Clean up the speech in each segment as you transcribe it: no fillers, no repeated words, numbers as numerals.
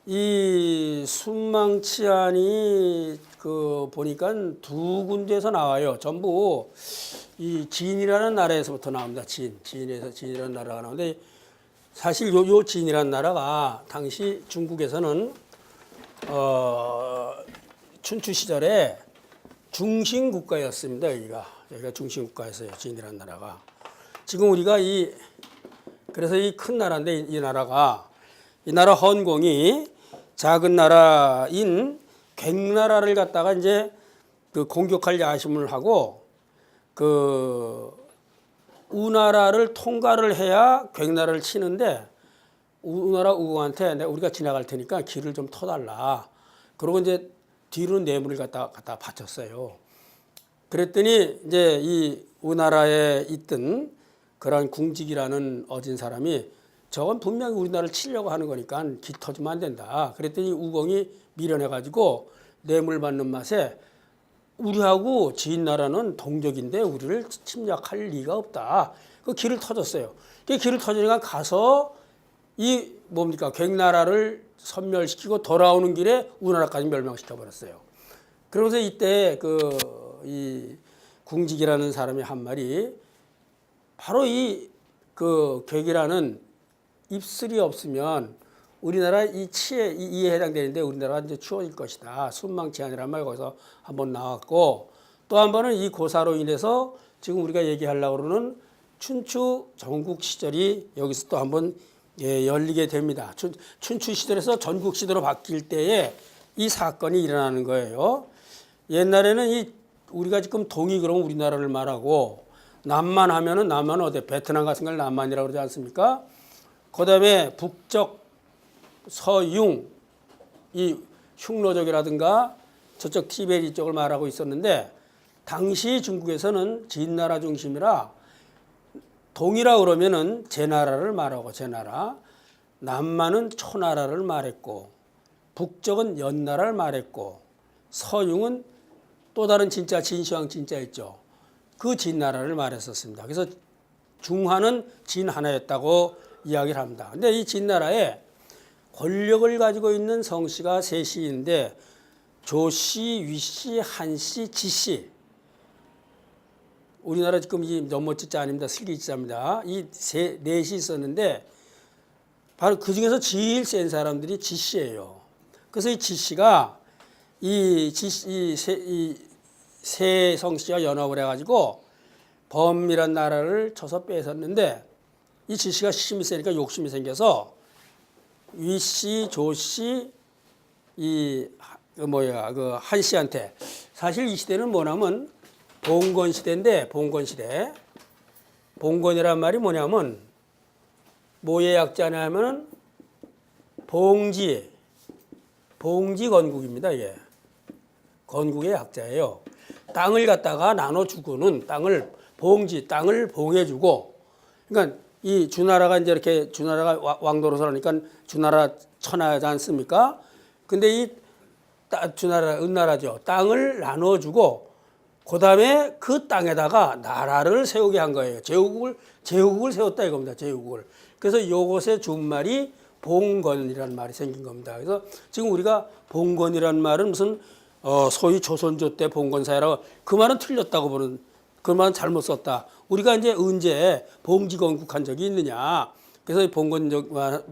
이 순망치안이 보니까 두 군데에서 나와요. 전부 이 진이라는 나라에서부터 나옵니다. 진이라는 나라가 나오는데 사실 요 진이라는 나라가 당시 중국에서는 춘추 시절에 중심 국가였습니다. 여기가 중심 국가였어요. 진이라는 나라가. 지금 우리가 그래서 이 큰 나라인데 이 나라 헌공이 작은 나라인 괭나라를 갖다가 이제 공격할 야심을 하고 우나라를 통과를 해야 괭나라를 치는데 우나라 우공한테 우리가 지나갈 테니까 길을 좀 터달라. 그러고 이제 뒤로 뇌물을 갖다 바쳤어요. 그랬더니 이제 이 우나라에 있던 그런 궁직이라는 어진 사람이 저건 분명히 우리나라를 치려고 하는 거니까 기 터지면 안 된다. 그랬더니 우공이 미련해가지고 뇌물 받는 맛에 우리하고 진나라는 동족인데 우리를 침략할 리가 없다. 그 길을 터졌어요. 그 길을 터지니까 가서 괭나라를 섬멸시키고 돌아오는 길에 우나라까지 멸망시켜 버렸어요. 그러면서 이때 이 궁직이라는 사람이 한 말이 바로 객이라는 입술이 없으면 우리나라 이에 해당되는데 우리나라가 이제 추워질 것이다. 순망치안이라는 말 거기서 한번 나왔고 또 한 번은 이 고사로 인해서 지금 우리가 얘기하려고 그러는 춘추 전국 시절이 여기서 또 한번 열리게 됩니다. 춘추 시절에서 전국 시대로 바뀔 때에 이 사건이 일어나는 거예요. 옛날에는 우리가 지금 동이 그러면 우리나라를 말하고 남만 하면은 남만은 어디 베트남 같은 걸 남만이라고 그러지 않습니까? 그다음에 북쪽 서융 이 흉노족이라든가 저쪽 티베트 이쪽을 말하고 있었는데 당시 중국에서는 진나라 중심이라 동이라 그러면은 제나라를 말하고 제나라, 남만은 초나라를 말했고 북쪽은 연나라를 말했고 서융은 또 다른 진짜 진시황 진짜 있죠. 그 진나라를 말했었습니다. 그래서 중화는 진 하나였다고 이야기를 합니다. 근데 이 진나라에 권력을 가지고 있는 성씨가 셋이인데 조씨, 위씨, 한씨, 지씨. 우리나라 지금 이 넘어지자 아닙니다. 슬기자입니다. 이 넷이 있었는데 바로 그 중에서 제일 센 사람들이 지씨예요. 그래서 이 지씨가 세 성씨와 연합을 해가지고 범이란 나라를 쳐서 뺏었는데 이 지씨가 힘이 세니까 욕심이 생겨서 위씨, 조씨, 한씨한테 사실 이 시대는 뭐냐면 봉건 시대인데 봉건이란 말이 뭐냐면 뭐의 약자냐면은 봉지 건국입니다. 이게 건국의 약자예요. 땅을 갖다가 나눠주고는 땅을 봉해주고 그러니까 이 주나라가 이제 이렇게 주나라가 왕도로서 하니까 주나라 천하지 않습니까? 근데 이 주나라 은나라죠. 땅을 나눠주고 그다음에 그 땅에다가 나라를 세우게 한 거예요. 제후국을 세웠다 이겁니다. 제후국을. 그래서 요것의 준말이 봉건이라는 말이 생긴 겁니다. 그래서 지금 우리가 봉건이라는 말은 무슨 소위 조선조 때 봉건사회라고 그 말은 틀렸다고 보는 그 말은 잘못 썼다. 우리가 이제 언제 봉지건국한 적이 있느냐. 그래서 봉건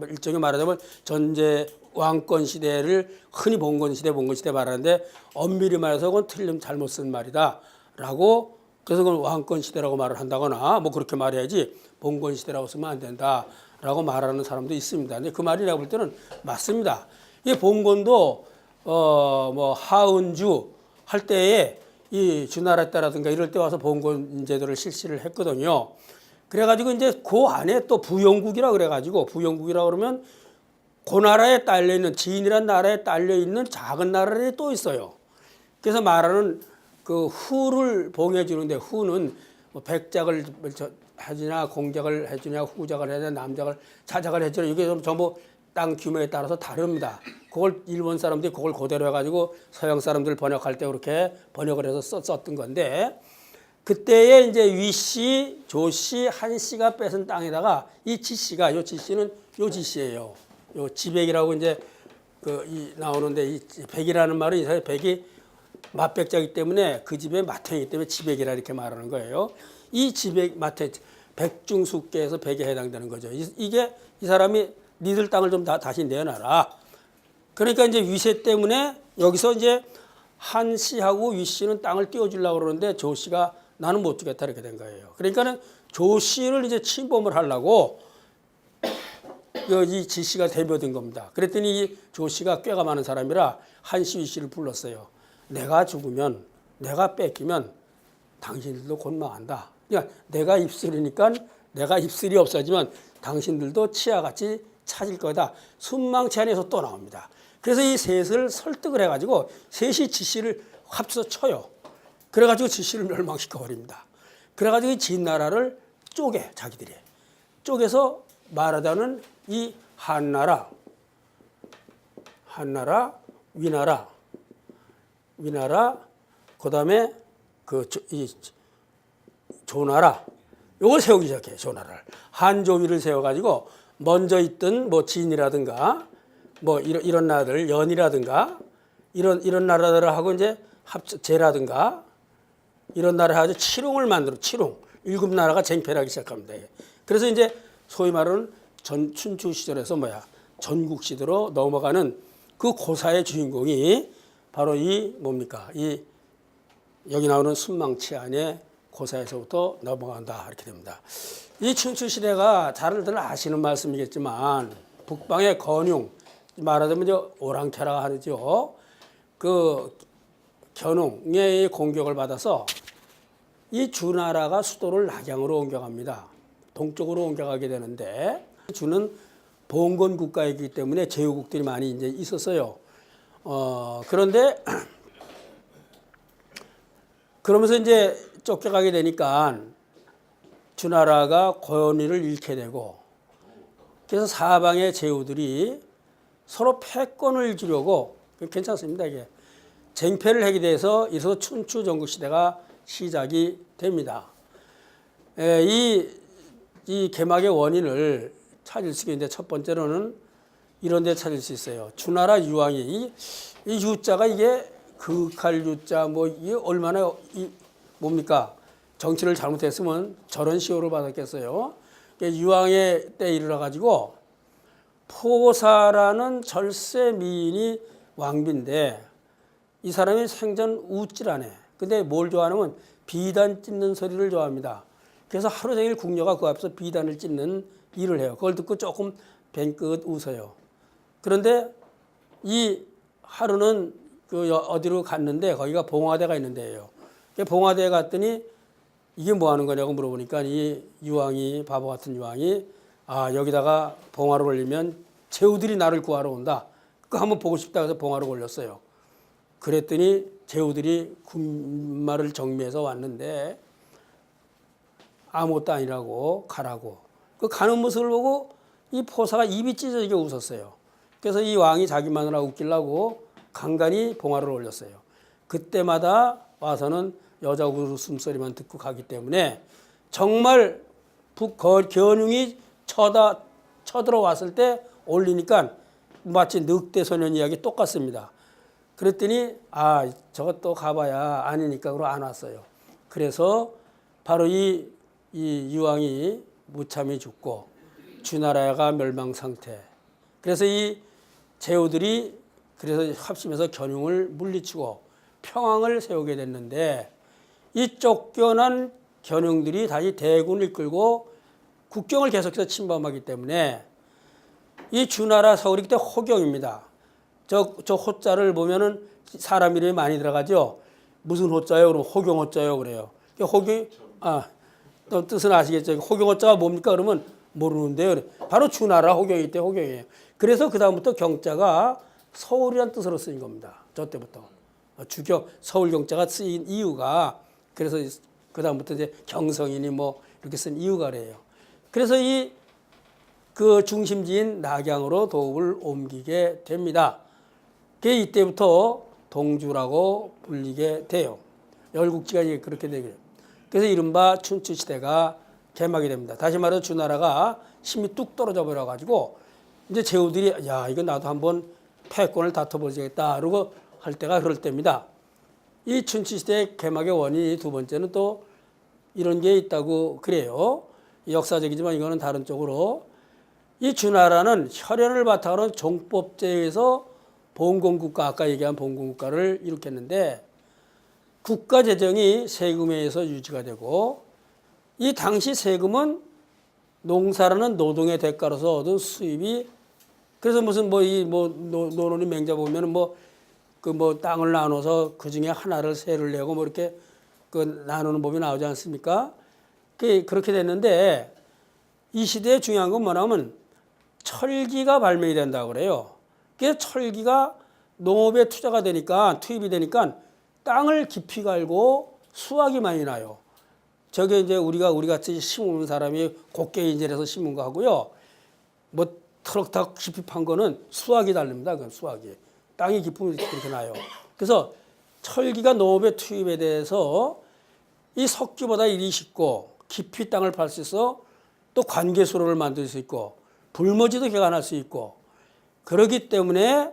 일종의 말하자면 전제 왕권 시대를 흔히 봉건 시대 말하는데 엄밀히 말해서 그건 잘못 쓴 말이다라고 그래서 그건 왕권 시대라고 말을 한다거나 뭐 그렇게 말해야지 봉건 시대라고 쓰면 안 된다라고 말하는 사람도 있습니다. 근데 그 말이 내가 볼 때는 맞습니다. 이 봉건도 하은주 할 때에 이 주나라 때라든가 이럴 때 와서 봉건 제도를 실시를 했거든요. 그래가지고 이제 그 안에 또 부영국이라 그래가지고 부영국이라 그러면 그 나라에 딸려 있는 진이란 나라에 딸려 있는 작은 나라들이 또 있어요. 그래서 말하는 그 후를 봉해주는데 후는 뭐 백작을 해주냐 공작을 해주냐 후작을 해주냐 남작을 차작을 해주냐 이게 전부 땅 규모에 따라서 다릅니다. 그걸 일본 사람들이 그걸 그대로 해가지고 서양 사람들 번역할 때 그렇게 번역을 해서 썼던 건데 그때에 이제 위씨, 조씨, 한씨가 뺏은 땅에다가 이 지씨가 요 지씨는 요 지씨예요. 요 지백이라고 이제 나오는데 이 백이라는 말은 이 사람 백이 맏백자이기 때문에 그 집의 맏형이기 때문에 지백이라 이렇게 말하는 거예요. 이 지백 맏형 백중수께에서 백에 해당되는 거죠. 이게 이 사람이 니들 땅을 좀 다시 내놔라. 그러니까 이제 위세 때문에 여기서 이제 한 씨하고 위 씨는 땅을 띄워주려고 그러는데 조 씨가 나는 못 주겠다 이렇게 된 거예요. 그러니까는 조 씨를 이제 침범을 하려고 이 지 씨가 대표된 겁니다. 그랬더니 이 조 씨가 꾀가 많은 사람이라 한 씨, 위 씨를 불렀어요. 내가 죽으면, 내가 뺏기면 당신들도 곧 망한다. 그러니까 내가 입술이니까 내가 입술이 없어지면 당신들도 치아같이 차질 거다. 순망치 안에서 또 나옵니다. 그래서 이 셋을 설득을 해가지고 셋이 지 씨를 합쳐서 쳐요. 그래가지고 지 씨를 멸망시켜 버립니다. 그래가지고 이 진나라를 자기들이 쪼개서 말하자는 이 한나라, 위나라, 그다음에 이 조나라, 요걸 세우기 시작해요. 조나라를 한조위를 세워가지고 먼저 있던 뭐 진이라든가 뭐 이런 나라들, 연이라든가 이런 나라들을 하고 이제 제라든가 이런 나라 가지고 칠웅을 만들어 일곱 나라가 쟁패하기 시작합니다. 그래서 이제 소위 말하는 춘추 시절에서 전국 시대로 넘어가는 그 고사의 주인공이 바로 이 여기 나오는 순망치안의 고사에서부터 넘어간다 이렇게 됩니다. 이 춘추 시대가 잘들 아시는 말씀이겠지만 북방의 건용 말하자면 이제 오랑캐라고 하죠. 그 견웅의 공격을 받아서 이 주나라가 수도를 낙양으로 옮겨갑니다. 동쪽으로 옮겨가게 되는데 주는 봉건 국가이기 때문에 제후국들이 많이 이제 있었어요. 그런데 그러면서 이제 쫓겨가게 되니까 주나라가 권위를 잃게 되고 그래서 사방의 제후들이 서로 패권을 주려고 괜찮습니다. 이게 쟁패를 하게 돼서 이래서 춘추 전국 시대가 시작이 됩니다. 이 개막의 원인을 찾을 수 있는데 첫 번째로는 이런 데 찾을 수 있어요. 주나라 유왕이 이 유자가 이게 극할 유자 이게 얼마나 뭡니까? 정치를 잘못했으면 저런 시호를 받았겠어요. 유왕의 때에 이르러 가지고 포사라는 절세 미인이 왕비인데 이 사람이 생전 웃질하네. 근데 뭘 좋아하냐면 비단 찢는 소리를 좋아합니다. 그래서 하루 종일 궁녀가 그 앞에서 비단을 찢는 일을 해요. 그걸 듣고 조금 뱅긋 웃어요. 그런데 이 하루는 어디로 갔는데 거기가 봉화대가 있는 데예요. 봉화대에 갔더니 이게 뭐 하는 거냐고 물어보니까 이 유왕이 바보 같은 유왕이 여기다가 봉화를 올리면 제후들이 나를 구하러 온다. 그거 한번 보고 싶다 해서 봉화를 올렸어요. 그랬더니 제후들이 군마를 정미해서 왔는데 아무것도 아니라고 가라고. 그 가는 모습을 보고 이 포사가 입이 찢어지게 웃었어요. 그래서 이 왕이 자기 마누라 웃기려고 간간히 봉화를 올렸어요. 그때마다 와서는 여자 웃음소리만 듣고 가기 때문에 정말 견웅이 쳐들어왔을 때 올리니까 마치 늑대 소년 이야기 똑같습니다. 그랬더니 저것도 가봐야 아니니까 그러 안 왔어요. 그래서 바로 이 유왕이 무참히 죽고 주나라가 멸망 상태. 그래서 이 제후들이 그래서 합심해서 견웅을 물리치고 평왕을 세우게 됐는데 이 쫓겨난 견웅들이 다시 대군을 이끌고 국경을 계속해서 침범하기 때문에 이 주나라 서울이 그때 호경입니다. 저 호자를 보면은 사람 이름이 많이 들어가죠. 무슨 호자요? 그러면 호경 호자요 그래요. 호경 또 뜻은 아시겠죠? 호경 호자가 뭡니까? 그러면 모르는데요. 바로 주나라 호경이 때 호경이에요. 그래서 그 다음부터 경자가 서울이란 뜻으로 쓰인 겁니다. 저 때부터 서울 경자가 쓰인 이유가 그래서 그 다음부터 이제 경성이니 이렇게 쓴 이유가 그래요. 그래서 그 중심지인 낙양으로 도읍을 옮기게 됩니다. 이때부터 동주라고 불리게 돼요. 열국지가 이제 그렇게 되게 돼요. 그래서 이른바 춘추시대가 개막이 됩니다. 다시 말해서 주나라가 힘이 뚝 떨어져 버려가지고 이제 제후들이 이거 나도 한번 패권을 다퉈보겠다. 그러고 할 때가 그럴 때입니다. 이 춘추시대의 개막의 원인이 두 번째는 또 이런 게 있다고 그래요. 역사적이지만 이거는 다른 쪽으로 이 주나라는 혈연을 바탕으로 한 종법제에 의해서 봉건국가, 아까 얘기한 봉건국가를 일으켰는데 국가 재정이 세금에 의해서 유지가 되고 이 당시 세금은 농사라는 노동의 대가로서 얻은 수입이 그래서 무슨 노론이 맹자 보면은 땅을 나눠서 그 중에 하나를 세를 내고 뭐 이렇게 그 나누는 법이 나오지 않습니까? 그렇게 됐는데 이 시대에 중요한 건 뭐냐면 철기가 발명이 된다고 그래요. 그래서 철기가 농업에 투자가 되니까 투입이 되니까 땅을 깊이 갈고 수확이 많이 나요. 저게 이제 우리 같이 심은 사람이 곱게 인질해서 심은 거 하고요. 뭐 트럭 다 깊이 판 거는 수확이 다릅니다. 그 수확이 땅이 깊으면 그렇게 나요. 그래서 철기가 농업의 투입에 대해서 이 석기보다 일이 쉽고 깊이 땅을 팔 수 있어 또 관계수로를 만들 수 있고 불모지도 개간할 수 있고 그러기 때문에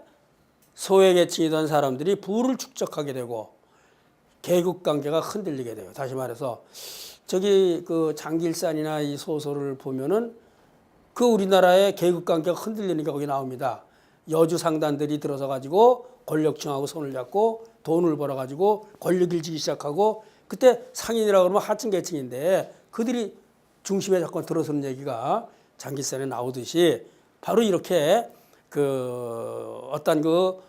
소외계층이던 사람들이 부를 축적하게 되고 계급관계가 흔들리게 돼요. 다시 말해서 저기 그 장길산이나 이 소설을 보면은 그 우리나라의 계급관계가 흔들리는 게 거기 나옵니다. 여주 상단들이 들어서 가지고 권력층하고 손을 잡고 돈을 벌어 가지고 권력을 지기 시작하고 그때 상인이라고 그러면 하층 계층인데 그들이 중심에 자꾸 들어서는 얘기가 장길산에 나오듯이 바로 이렇게 그 어떤 그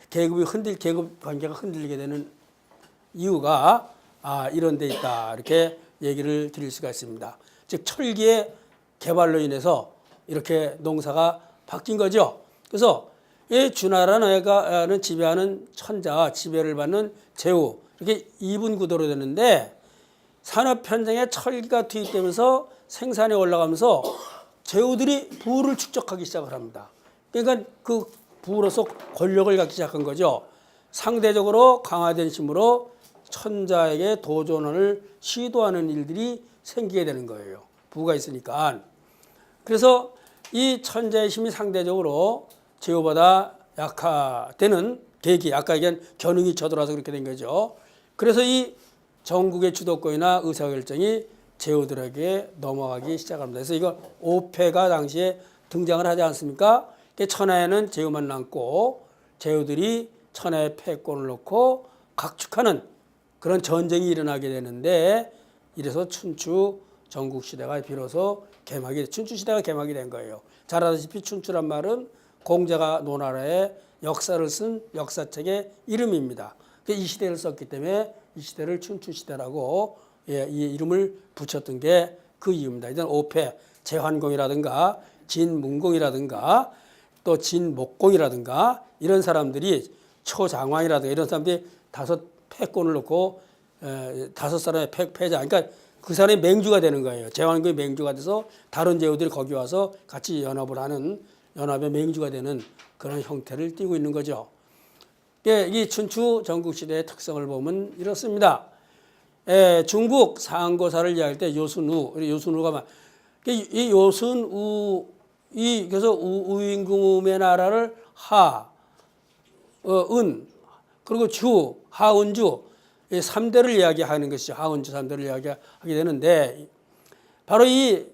계급 관계가 흔들리게 되는 이유가 이런 데 있다. 이렇게 얘기를 드릴 수가 있습니다. 즉 철기의 개발로 인해서 이렇게 농사가 바뀐 거죠. 그래서 이 주나라는 지배하는 천자, 지배를 받는 제후 이렇게 이분 구도로 되는데 산업 현장에 철기가 투입되면서 생산이 올라가면서 제후들이 부를 축적하기 시작을 합니다. 그러니까 그 부로서 권력을 갖기 시작한 거죠. 상대적으로 강화된 힘으로 천자에게 도전을 시도하는 일들이 생기게 되는 거예요. 부가 있으니까. 그래서 이 천자의 힘이 상대적으로 제후보다 약화되는 계기, 아까 얘기한 견응이 저돌아서 그렇게 된 거죠. 그래서 이 전국의 주도권이나 의사결정이 제후들에게 넘어가기 시작합니다. 그래서 이거 오패가 당시에 등장을 하지 않습니까? 천하에는 제후만 남고 제후들이 천하에 패권을 놓고 각축하는 그런 전쟁이 일어나게 되는데 이래서 춘추 전국시대가 비로소 춘추시대가 개막이 된 거예요. 잘 아시다시피 춘추란 말은 공자가 노나라의 역사를 쓴 역사책의 이름입니다. 이 시대를 썼기 때문에 이 시대를 춘추시대라고 이 이름을 붙였던 게 그 이유입니다. 일단 오패, 제환공이라든가 진문공이라든가 또 진목공이라든가 이런 사람들이 초장왕이라든가 이런 사람들이 다섯 패권을 놓고 다섯 사람의 패자 그러니까 그 사람이 맹주가 되는 거예요. 제환공이 맹주가 돼서 다른 제후들이 거기 와서 같이 연합을 하는 연합의 맹주가 되는 그런 형태를 띠고 있는 거죠. 이 춘추 전국시대의 특성을 보면 이렇습니다. 중국 상고사를 이야기할 때 요순우가 이 요순우 그래서 우임금의 나라를 은 그리고 하은주 3대를 이야기하는 것이죠. 하은주 3대를 이야기하게 되는데 바로 이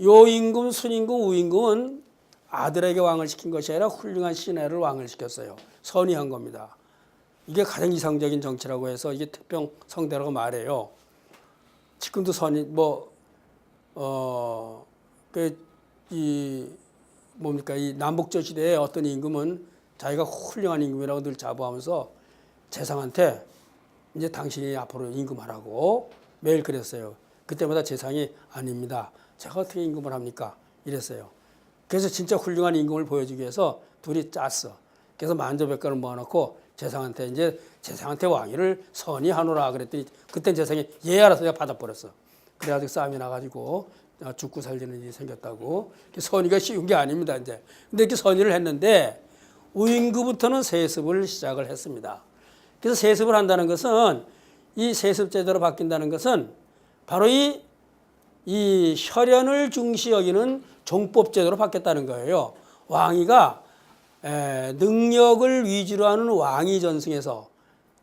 요임금, 순임금, 우임금은 아들에게 왕을 시킨 것이 아니라 훌륭한 시내를 왕을 시켰어요. 선의한 겁니다. 이게 가장 이상적인 정치라고 해서 이게 태평성대라고 말해요. 지금도 이 남북조 시대에 어떤 임금은 자기가 훌륭한 임금이라고 늘 자부하면서 재상한테 이제 당신이 앞으로 임금하라고 매일 그랬어요. 그때마다 재상이 아닙니다. 제가 어떻게 임금을 합니까? 이랬어요. 그래서 진짜 훌륭한 임금을 보여주기 위해서 둘이 짰어. 그래서 만조백관을 모아놓고 재상한테 왕위를 선의하노라 그랬더니 그땐 재상이 알아서 내가 받아버렸어. 그래가지고 싸움이 나가지고 죽고 살리는 일이 생겼다고. 선의가 쉬운 게 아닙니다. 이제 근데 이렇게 선의를 했는데 우임금부터는 세습을 시작을 했습니다. 그래서 세습을 한다는 것은 이 세습 제도로 바뀐다는 것은 바로 이 혈연을 중시 여기는 종법 제도로 바뀌었다는 거예요. 왕위가 능력을 위주로 하는 왕이 전승해서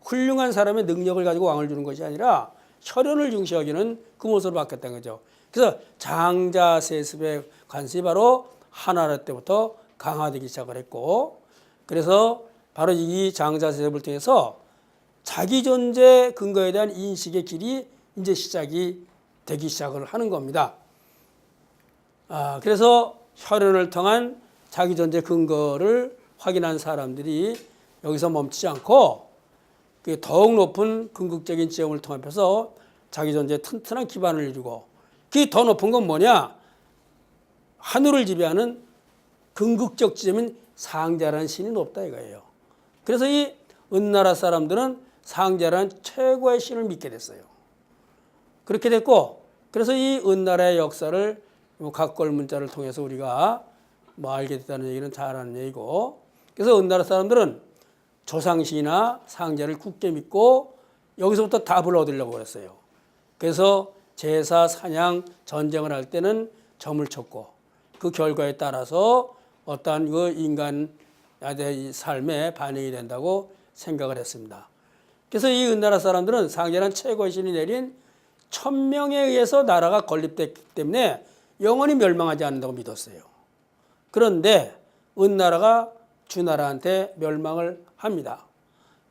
훌륭한 사람의 능력을 가지고 왕을 주는 것이 아니라 혈연을 중시하기는 그 모습으로 바뀌었다는 거죠. 그래서 장자 세습의 관습이 바로 한나라 때부터 강화되기 시작을 했고, 그래서 바로 이 장자 세습을 통해서 자기 존재 근거에 대한 인식의 길이 이제 시작이 되기 시작을 하는 겁니다. 그래서 혈연을 통한 자기 존재 근거를 확인한 사람들이 여기서 멈추지 않고 더욱 높은 궁극적인 지형을 통합해서 자기 존재의 튼튼한 기반을 이루고, 그 더 높은 건 뭐냐? 하늘을 지배하는 궁극적 지점인 상자라는 신이 높다 이거예요. 그래서 이 은나라 사람들은 상자라는 최고의 신을 믿게 됐어요. 그렇게 됐고, 그래서 이 은나라의 역사를 각걸 문자를 통해서 우리가 알게 됐다는 얘기는 잘 아는 얘기고, 그래서 은나라 사람들은 조상신이나 상자를 굳게 믿고 여기서부터 답을 얻으려고 그랬어요. 그래서 제사, 사냥, 전쟁을 할 때는 점을 쳤고, 그 결과에 따라서 어떠한 그 인간의 삶에 반영이 된다고 생각을 했습니다. 그래서 이 은나라 사람들은 상자란 최고의 신이 내린 천명에 의해서 나라가 건립됐기 때문에 영원히 멸망하지 않는다고 믿었어요. 그런데 은나라가 주나라한테 멸망을 합니다.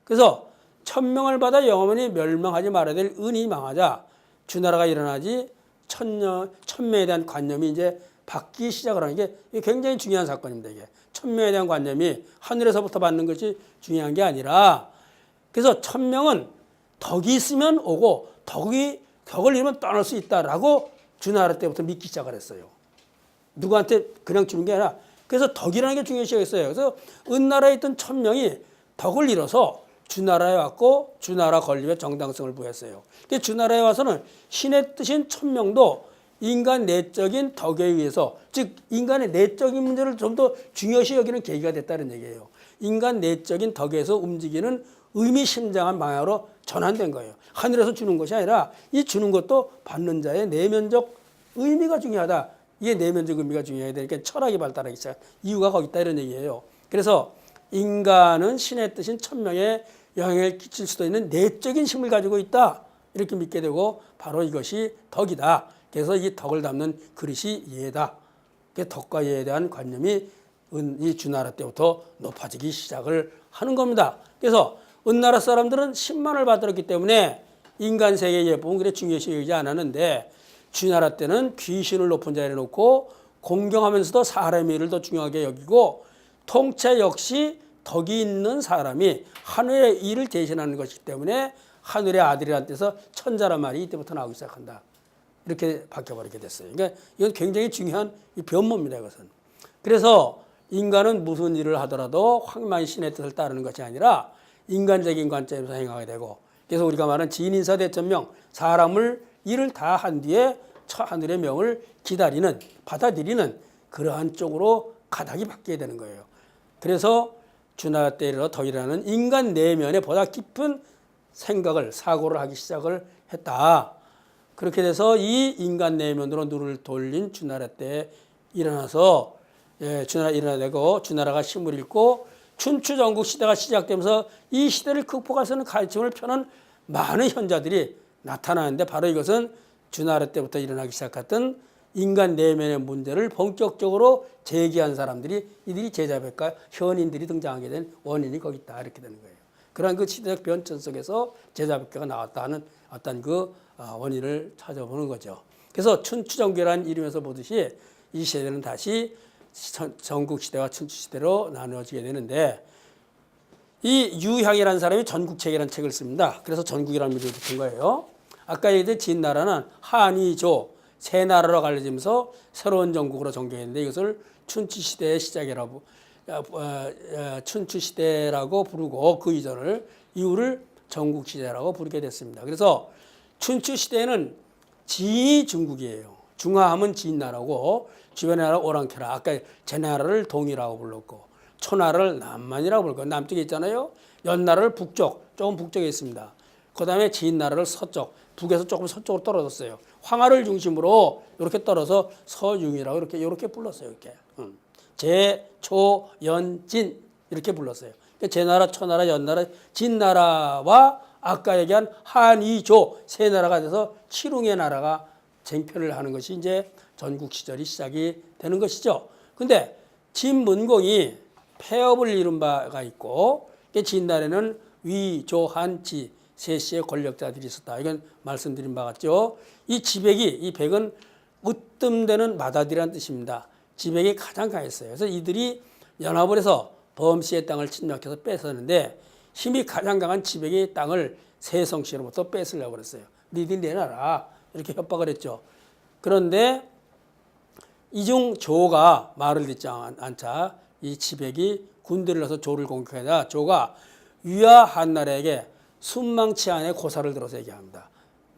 그래서 천명을 받아 영원히 멸망하지 말아야 될 은이 망하자 주나라가 일어나지 천명에 대한 관념이 이제 바뀌기 시작을 하는 게 굉장히 중요한 사건입니다. 이게 천명에 대한 관념이 하늘에서부터 받는 것이 중요한 게 아니라, 그래서 천명은 덕이 있으면 오고 덕을 잃으면 떠날 수 있다라고 주나라 때부터 믿기 시작을 했어요. 누구한테 그냥 주는 게 아니라, 그래서 덕이라는 게 중요시 여겼어요. 그래서 은나라에 있던 천명이 덕을 잃어서 주나라에 왔고 주나라 건립에 정당성을 부여했어요. 주나라에 와서는 신의 뜻인 천명도 인간 내적인 덕에 의해서, 즉 인간의 내적인 문제를 좀 더 중요시 여기는 계기가 됐다는 얘기예요. 인간 내적인 덕에서 움직이는 의미심장한 방향으로 전환된 거예요. 하늘에서 주는 것이 아니라 이 주는 것도 받는 자의 내면적 의미가 중요하다. 이게 내면적 의미가 중요해야 되니까 철학이 발달하기 시작한 이유가 거기 있다 이런 얘기예요. 그래서 인간은 신의 뜻인 천명에 영향을 끼칠 수도 있는 내적인 힘을 가지고 있다. 이렇게 믿게 되고 바로 이것이 덕이다. 그래서 이 덕을 담는 그릇이 예다. 덕과 예에 대한 관념이 이 주나라 때부터 높아지기 시작을 하는 겁니다. 그래서 은나라 사람들은 신만을 받들었기 때문에 인간 세계의 예법은 그래 중요시 여기지 않았는데, 주나라 때는 귀신을 높은 자리에 놓고 공경하면서도 사람의 일을 더 중요하게 여기고, 통치 역시 덕이 있는 사람이 하늘의 일을 대신하는 것이기 때문에 하늘의 아들이라는 뜻에서 천자란 말이 이때부터 나오기 시작한다. 이렇게 바뀌어버리게 됐어요. 그러니까 이건 굉장히 중요한 변모입니다. 이것은. 그래서 인간은 무슨 일을 하더라도 황만히 신의 뜻을 따르는 것이 아니라 인간적인 관점에서 행하게 되고, 그래서 우리가 말하는 진인사 대천명, 사람을 일을 다 한 뒤에 하늘의 명을 기다리는, 받아들이는 그러한 쪽으로 가닥이 바뀌게 되는 거예요. 그래서 주나라 때 이르러 덕이라는 인간 내면에 보다 깊은 생각을, 사고를 하기 시작을 했다. 그렇게 돼서 이 인간 내면으로 눈을 돌린 주나라 때에 일어나서 주나라 일어나고 주나라가 힘을 잃고 춘추 전국 시대가 시작되면서 이 시대를 극복할 수 있는 가르침을 펴는 많은 현자들이 나타나는데, 바로 이것은 주나라 때부터 일어나기 시작했던 인간 내면의 문제를 본격적으로 제기한 사람들이, 이들이 제자백과 현인들이 등장하게 된 원인이 거기 있다. 이렇게 되는 거예요. 그러한 그 시대적 변천 속에서 제자백과가 나왔다는 어떤 그 원인을 찾아보는 거죠. 그래서 춘추전국이라는 이름에서 보듯이 이 시대는 다시 전국시대와 춘추시대로 나누어지게 되는데, 이 유향이라는 사람이 전국책이라는 책을 씁니다. 그래서 전국이라는 이름을 붙은 거예요. 아까 얘기했던 진나라는 한이조 세 나라로 갈라지면서 새로운 전국으로 정교했는데, 이것을 춘추시대의 시작이라고 춘추시대라고 부르고 그 이후를 전국시대라고 부르게 됐습니다. 그래서 춘추시대에는 진이 중국이에요. 중화하면 진나라고, 주변의 나라 오랑캐라, 아까 제나라를 동이라고 불렀고, 초나라를 남만이라고 불렀고, 남쪽에 있잖아요. 연나라를 북쪽, 조금 북쪽에 있습니다. 그 다음에 진나라를 서쪽, 북에서 조금 서쪽으로 떨어졌어요. 황하를 중심으로 이렇게 떨어서 서융이라고 이렇게 불렀어요. 이렇게. 제, 초, 연, 진 이렇게 불렀어요. 그러니까 제나라, 초나라, 연나라, 진나라와 아까 얘기한 한이조 세 나라가 돼서 칠웅의 나라가 쟁표를 하는 것이 이제 전국 시절이 시작이 되는 것이죠. 근데 진문공이 폐업을 이룬 바가 있고 진날에는 위, 조, 한, 지 세 권력자들이 있었다. 이건 말씀드린 바 같죠. 이 지백이 이 백은 으뜸되는 맏아들이라는 뜻입니다. 지백이 가장 강했어요. 그래서 이들이 연합을 해서 범씨의 땅을 침략해서 뺏었는데 힘이 가장 강한 지백이 땅을 세성씨로부터 뺏으려고 그랬어요. 니들 내놔라 이렇게 협박을 했죠. 그런데 이중 조가 말을 듣지 않자 이 지백이 군대를 넣어서 조를 공격하자 조가 위와 한나라에게 순망치 안에 고사를 들어서 얘기합니다.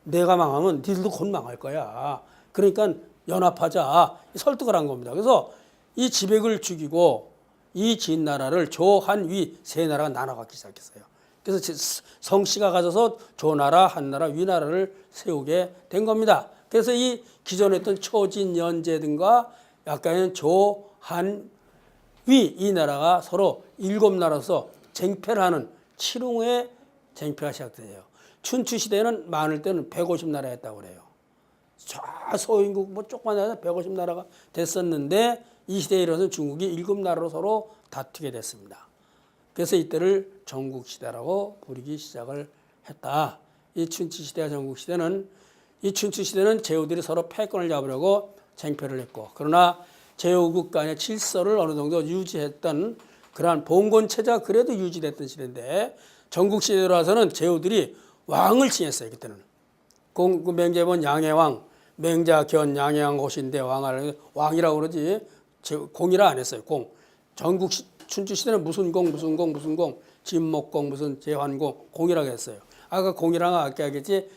내가 망하면 니들도 곧 망할 거야. 그러니까 연합하자 설득을 한 겁니다. 그래서 이 지백을 죽이고 이 진나라를 조, 한, 위 세 나라가 나눠갖기 시작했어요. 그래서 성씨가 가져서 조나라, 한나라, 위나라를 세우게 된 겁니다. 그래서 이 기존에 했던 초진, 연제 등과 약간은 조, 한, 위 이 나라가 서로 7나라로서 쟁패를 하는 칠웅의 쟁패가 시작돼요. 춘추 시대에는 많을 때는 150나라였다고 그래요. 저 소인국 뭐 조그만 나라에서 150나라가 됐었는데 이 시대에 이르러서 중국이 7나라로 서로 다투게 됐습니다. 그래서 이때를 전국시대라고 부르기 시작을 했다. 이 춘추시대와 전국시대는 이 춘추시대는 제후들이 서로 패권을 잡으려고 쟁패를 했고 그러나 제후국 간의 질서를 어느 정도 유지했던 그러한 봉건체제가 그래도 유지됐던 시대인데 전국시대로 와서는 제후들이 왕을 칭했어요. 그때는. 맹제본 양해왕, 맹자견 양해왕 고신대 왕이라고 그러지 공이라 안 했어요. 공. 전국 춘추시대는 무슨 공, 진목공, 무슨 제환공, 공이라고 했어요. 아까 공이라고 아까 얘기했지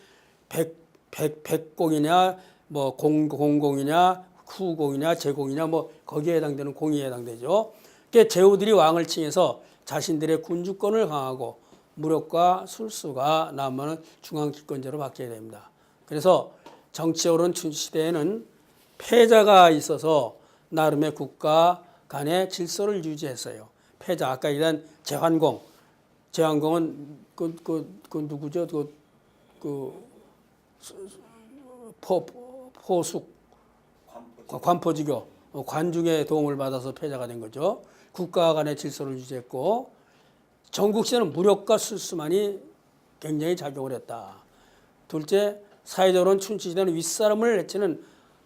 백공이냐, 뭐 공공이냐, 후공이냐, 제공이냐, 뭐 거기에 해당되는 공이 해당되죠. 그러니까 제후들이 왕을 칭해서 자신들의 군주권을 강하고 무력과 술수가 남으면 중앙집권제로 바뀌게 됩니다. 그래서 정치적으로는 춘추시대에는 패자가 있어서 나름의 국가 간의 질서를 유지했어요. 패자 아까 얘기한 제환공은 그 누구죠? 포숙 관포지교 관중의 도움을 받아서 패자가 된 거죠. 국가 간의 질서를 유지했고 전국시대는 무력과 술수만이 굉장히 작용을 했다. 둘째, 사회적으로는 춘추시대는 윗사람을 내치는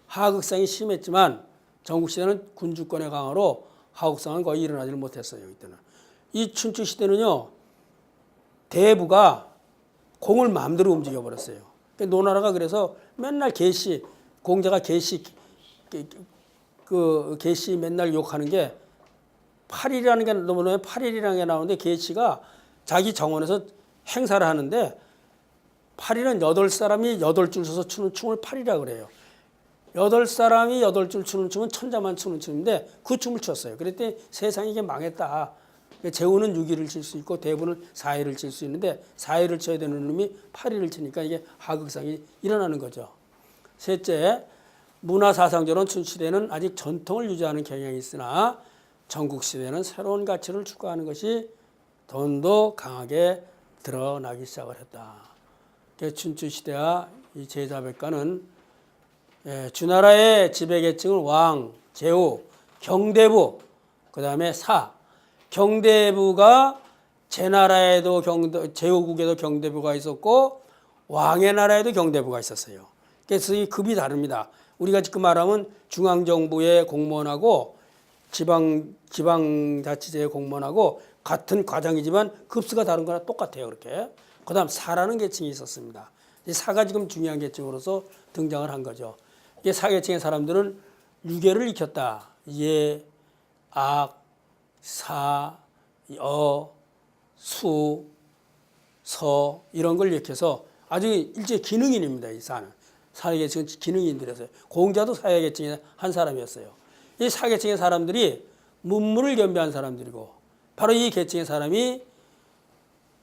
하극상이 심했지만 전국시대는 군주권의 강화로 하극상은 거의 일어나지를 못했어요. 이때는. 이 춘추시대는요. 대부가 공을 마음대로 움직여버렸어요. 노나라가 그래서 맨날 계시, 공자가 계시 맨날 욕하는 게 8일이라는 게 넘어오면 8일이라는 게 나오는데 계시가 자기 정원에서 행사를 하는데 8일은 8사람이 8줄 서서 추는 춤을 8이라고 그래요. 8사람이 8줄 추는 춤은 천자만 추는 춤인데 그 춤을 췄어요. 그랬더니 세상이 이게 망했다. 제후는 6일을 칠 수 있고 대부는 4일을 칠 수 있는데 4일을 쳐야 되는 놈이 8일을 치니까 이게 하극상이 일어나는 거죠. 셋째, 문화사상적으로는 춘추시대는 아직 전통을 유지하는 경향이 있으나 전국시대는 새로운 가치를 추구하는 것이 더더 강하게 드러나기 시작을 했다. 춘추시대와 이 제자백가는 주나라의 지배계층은 왕, 제후, 경대부, 그 다음에 사. 경대부가 제나라에도 제후국에도 경대부가 있었고 왕의 나라에도 경대부가 있었어요. 그래서 이 급이 다릅니다. 우리가 지금 말하면 중앙정부의 공무원하고 지방자치제의 공무원하고 같은 과장이지만 급수가 다른 거나 똑같아요. 그렇게. 그 다음 사라는 계층이 있었습니다. 이 사가 지금 중요한 계층으로서 등장을 한 거죠. 이 사계층의 사람들은 유계를 익혔다. 예, 악, 사, 수, 서 이런 걸 익혀서 아주 일제 기능인입니다. 이 사는. 사계층은 기능인들이었어요. 공자도 사계층의 한 사람이었어요. 이 사계층의 사람들이 문물을 겸비한 사람들이고 바로 이 계층의 사람이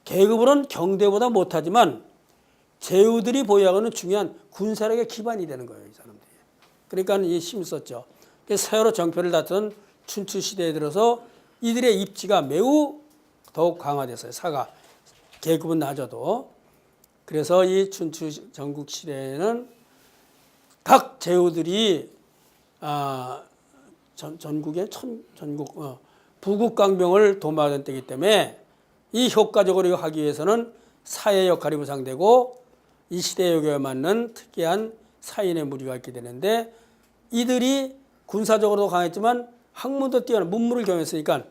계급으로는 경대보다 못하지만 제후들이 보유하고는 중요한 군사력의 기반이 되는 거예요. 이 사람들이. 그러니까 이 힘이 썼죠. 서로 정표를 다투는 춘추 시대에 들어서 이들의 입지가 매우 더욱 강화됐어요. 사가 계급은 낮아도. 그래서 이 춘추 전국 시대에는 각 제후들이 전국의 부국강병을 도모하던 때이기 때문에 이 효과적으로 하기 위해서는 사의 역할이 부상되고 이 시대 요구에 맞는 특이한 사인의 무리가 있게 되는데 이들이 군사적으로도 강했지만 학문도 뛰어난 문무를 겸했으니까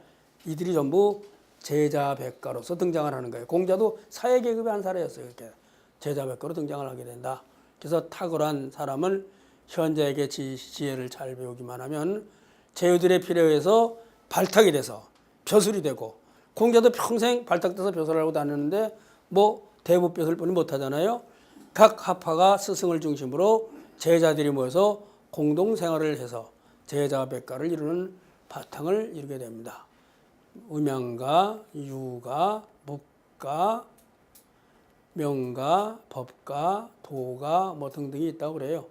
이들이 전부 제자백가로서 등장을 하는 거예요. 공자도 사회 계급의 한 사례였어요. 이렇게 제자백가로 등장을 하게 된다. 그래서 탁월한 사람은 현자에게 지혜를 잘 배우기만 하면 제후들의 필요에 의해서 발탁이 돼서 벼슬이 되고 공자도 평생 발탁돼서 벼슬을 하고 다녔는데 뭐 대부 벼슬뿐이 못하잖아요. 각 학파가 스승을 중심으로 제자들이 모여서 공동생활을 해서 제자백가를 이루는 바탕을 이루게 됩니다. 음양가, 유가, 묵가, 명가, 법가, 도가 뭐 등등이 있다고 그래요.